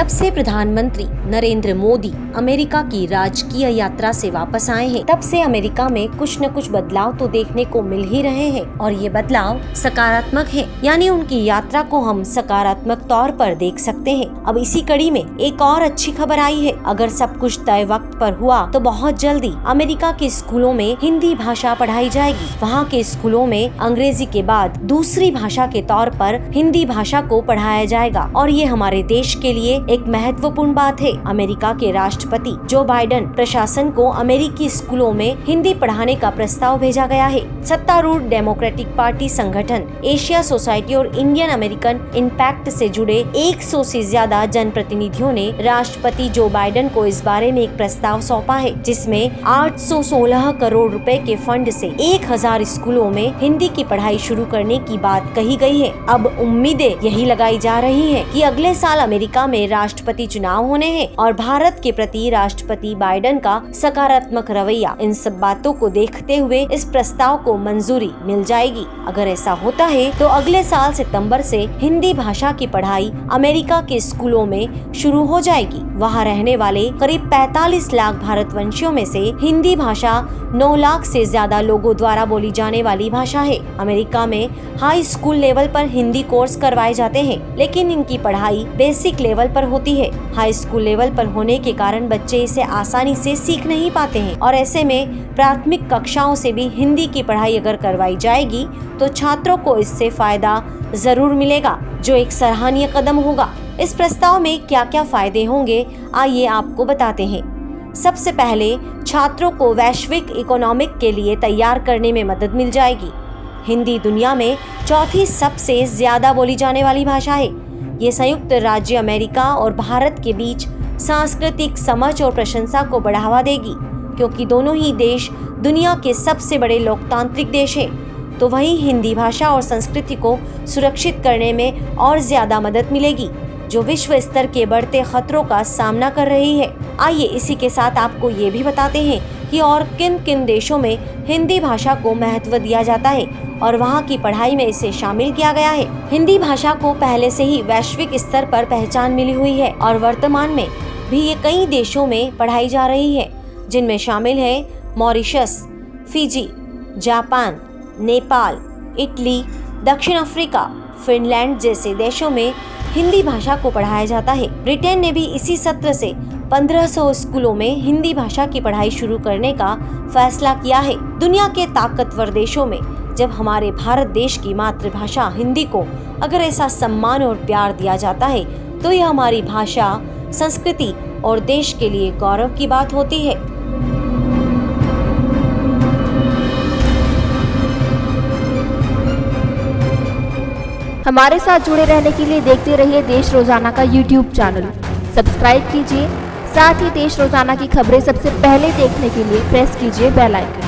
जब से प्रधानमंत्री नरेंद्र मोदी अमेरिका की राजकीय यात्रा से वापस आए हैं, तब से अमेरिका में कुछ न कुछ बदलाव तो देखने को मिल ही रहे हैं और ये बदलाव सकारात्मक है। यानी उनकी यात्रा को हम सकारात्मक तौर पर देख सकते हैं। अब इसी कड़ी में एक और अच्छी खबर आई है। अगर सब कुछ तय वक्त पर हुआ तो बहुत जल्दी अमेरिका के स्कूलों में हिंदी भाषा पढ़ाई जाएगी। वहाँ के स्कूलों में अंग्रेजी के बाद दूसरी भाषा के तौर पर हिंदी भाषा को पढ़ाया जाएगा और ये हमारे देश के लिए एक महत्वपूर्ण बात है। अमेरिका के राष्ट्रपति जो बाइडेन प्रशासन को अमेरिकी स्कूलों में हिंदी पढ़ाने का प्रस्ताव भेजा गया है। सत्तारूढ़ डेमोक्रेटिक पार्टी संगठन एशिया सोसाइटी और इंडियन अमेरिकन इम्पैक्ट से जुड़े 100 से ज्यादा जनप्रतिनिधियों ने राष्ट्रपति जो बाइडेन को इस बारे में एक प्रस्ताव सौंपा है, जिसमें 816 करोड़ रुपए के फंड से 1000 स्कूलों में हिंदी की पढ़ाई शुरू करने की बात कही गई है। अब उम्मीदें यही लगाई जा रही हैं कि अगले साल अमेरिका में राष्ट्रपति चुनाव होने हैं और भारत के प्रति राष्ट्रपति बाइडेन का सकारात्मक रवैया, इन सब बातों को देखते हुए इस प्रस्ताव को मंजूरी मिल जाएगी। अगर ऐसा होता है तो अगले साल सितंबर से हिंदी भाषा की पढ़ाई अमेरिका के स्कूलों में शुरू हो जाएगी। वहाँ रहने वाले करीब 45 लाख भारतवंशियों में से हिंदी भाषा 9 लाख से ज्यादा लोगों द्वारा बोली जाने वाली भाषा है। अमेरिका में हाई स्कूल लेवल पर हिंदी कोर्स करवाए जाते हैं, लेकिन इनकी पढ़ाई बेसिक लेवल पर होती है। हाई स्कूल लेवल पर होने के कारण बच्चे इसे आसानी से सीख नहीं पाते हैं और ऐसे में प्राथमिक कक्षाओं से भी हिंदी की पढ़ाई अगर करवाई जाएगी तो छात्रों को इससे फायदा जरूर मिलेगा, जो एक सराहनीय कदम होगा। इस प्रस्ताव में क्या क्या फायदे होंगे, आइए आपको बताते हैं। सबसे पहले छात्रों को वैश्विक इकोनॉमिक के लिए तैयार करने में मदद मिल जाएगी। हिंदी दुनिया में चौथी सबसे ज्यादा बोली जाने वाली भाषा है। ये संयुक्त राज्य अमेरिका और भारत के बीच सांस्कृतिक समझ और प्रशंसा को बढ़ावा देगी, क्योंकि दोनों ही देश दुनिया के सबसे बड़े लोकतांत्रिक देश हैं। तो वहीं हिंदी भाषा और संस्कृति को सुरक्षित करने में और ज्यादा मदद मिलेगी, जो विश्व स्तर के बढ़ते खतरों का सामना कर रही है। आइए इसी के साथ आपको ये भी बताते हैं कि और किन किन देशों में हिंदी भाषा को महत्व दिया जाता है और वहाँ की पढ़ाई में इसे शामिल किया गया है। हिंदी भाषा को पहले से ही वैश्विक स्तर पर पहचान मिली हुई है और वर्तमान में भी ये कई देशों में पढ़ाई जा रही है, जिनमें शामिल है Mauritius, Fiji, Japan, Nepal, Italy, दक्षिण अफ्रीका, फिनलैंड जैसे देशों में हिंदी भाषा को पढ़ाया जाता है। ब्रिटेन ने भी इसी सत्र से 1500 स्कूलों में हिंदी भाषा की पढ़ाई शुरू करने का फैसला किया है। दुनिया के ताकतवर देशों में जब हमारे भारत देश की मातृभाषा हिंदी को अगर ऐसा सम्मान और प्यार दिया जाता है तो यह हमारी भाषा, संस्कृति और देश के लिए गौरव की बात होती है। हमारे साथ जुड़े रहने के लिए देखते रहिए देश रोजाना का YouTube चैनल। सब्सक्राइब कीजिए, साथ ही देश रोजाना की खबरें सबसे पहले देखने के लिए प्रेस कीजिए बेल आइकन।